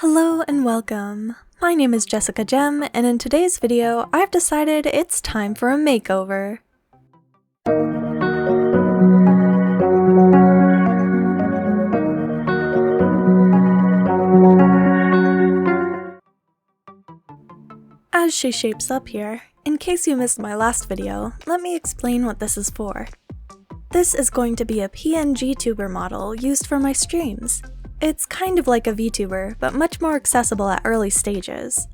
Hello and welcome. My name is Jessica Gem, and in today's video, I've decided it's time for a makeover. As she shapes up here, in case you missed my last video, let me explain what this is for. This is going to be a PNGtuber model used for my streams. It's kind of like a VTuber, but much more accessible at early stages.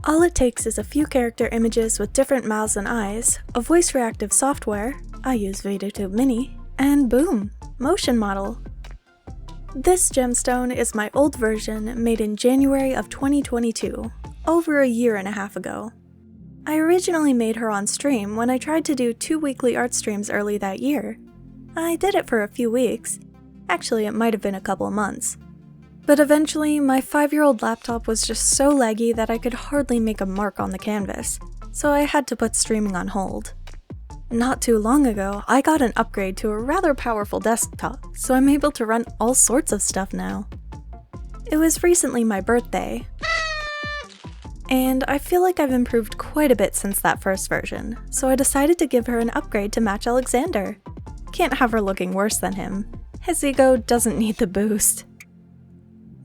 All it takes is a few character images with different mouths and eyes, a voice reactive software, I use Domini, and boom, motion model. This gemstone is my old version made in January of 2022, over a year and a half ago. I originally made her on stream when I tried to do 2 weekly art streams early that year. I did it for a few weeks, actually it might have been a couple months. But eventually, my 5-year-old laptop was just so laggy that I could hardly make a mark on the canvas, so I had to put streaming on hold. Not too long ago, I got an upgrade to a rather powerful desktop, so I'm able to run all sorts of stuff now. It was recently my birthday, and I feel like I've improved quite a bit since that first version, so I decided to give her an upgrade to match Alexander. Can't have her looking worse than him. His ego doesn't need the boost.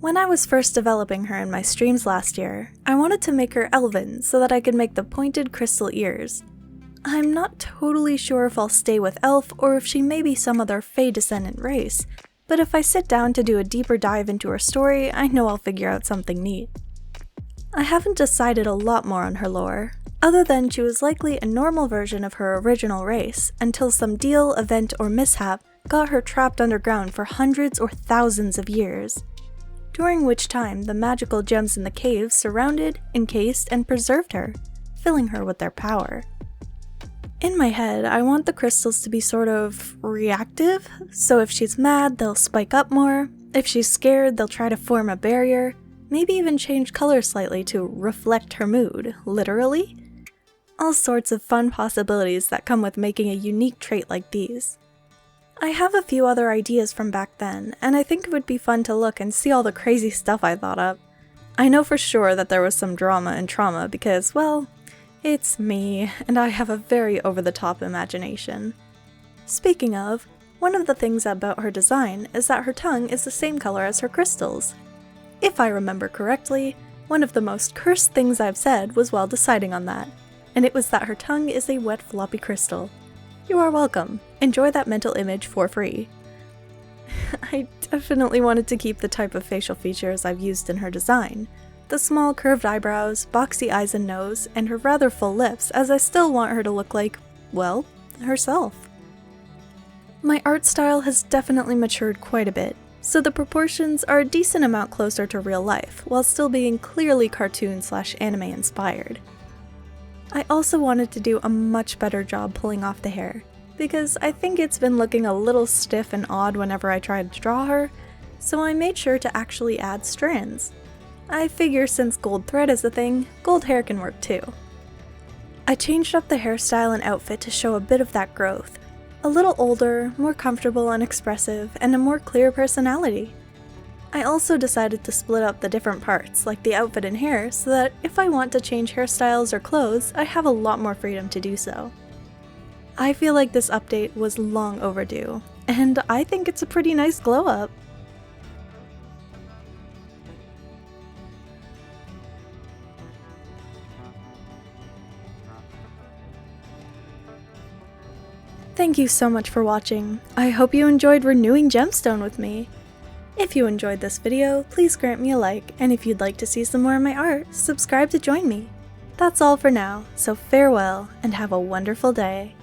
When I was first developing her in my streams last year, I wanted to make her elven so that I could make the pointed crystal ears. I'm not totally sure if I'll stay with elf or if she may be some other Fey descendant race, but if I sit down to do a deeper dive into her story, I know I'll figure out something neat. I haven't decided a lot more on her lore, other than she was likely a normal version of her original race until some deal, event, or mishap got her trapped underground for hundreds or thousands of years, during which time the magical gems in the caves surrounded, encased, and preserved her, filling her with their power. In my head, I want the crystals to be sort of reactive, so if she's mad, they'll spike up more, if she's scared, they'll try to form a barrier, maybe even change color slightly to reflect her mood, literally. All sorts of fun possibilities that come with making a unique trait like these. I have a few other ideas from back then, and I think it would be fun to look and see all the crazy stuff I thought up. I know for sure that there was some drama and trauma because, well, it's me, and I have a very over-the-top imagination. Speaking of, one of the things about her design is that her tongue is the same color as her crystals. If I remember correctly, one of the most cursed things I've said was while deciding on that, and it was that her tongue is a wet floppy crystal. You are welcome. Enjoy that mental image for free. I definitely wanted to keep the type of facial features I've used in her design. The small curved eyebrows, boxy eyes and nose, and her rather full lips, as I still want her to look like, well, herself. My art style has definitely matured quite a bit, so the proportions are a decent amount closer to real life, while still being clearly cartoon/anime inspired. I also wanted to do a much better job pulling off the hair, because I think it's been looking a little stiff and odd whenever I tried to draw her, so I made sure to actually add strands. I figure since gold thread is a thing, gold hair can work too. I changed up the hairstyle and outfit to show a bit of that growth. A little older, more comfortable and expressive, and a more clear personality. I also decided to split up the different parts, like the outfit and hair, so that if I want to change hairstyles or clothes, I have a lot more freedom to do so. I feel like this update was long overdue, and I think it's a pretty nice glow up. Thank you so much for watching. I hope you enjoyed renewing Gemstone with me. If you enjoyed this video, please grant me a like, and if you'd like to see some more of my art, subscribe to join me. That's all for now, so farewell and have a wonderful day.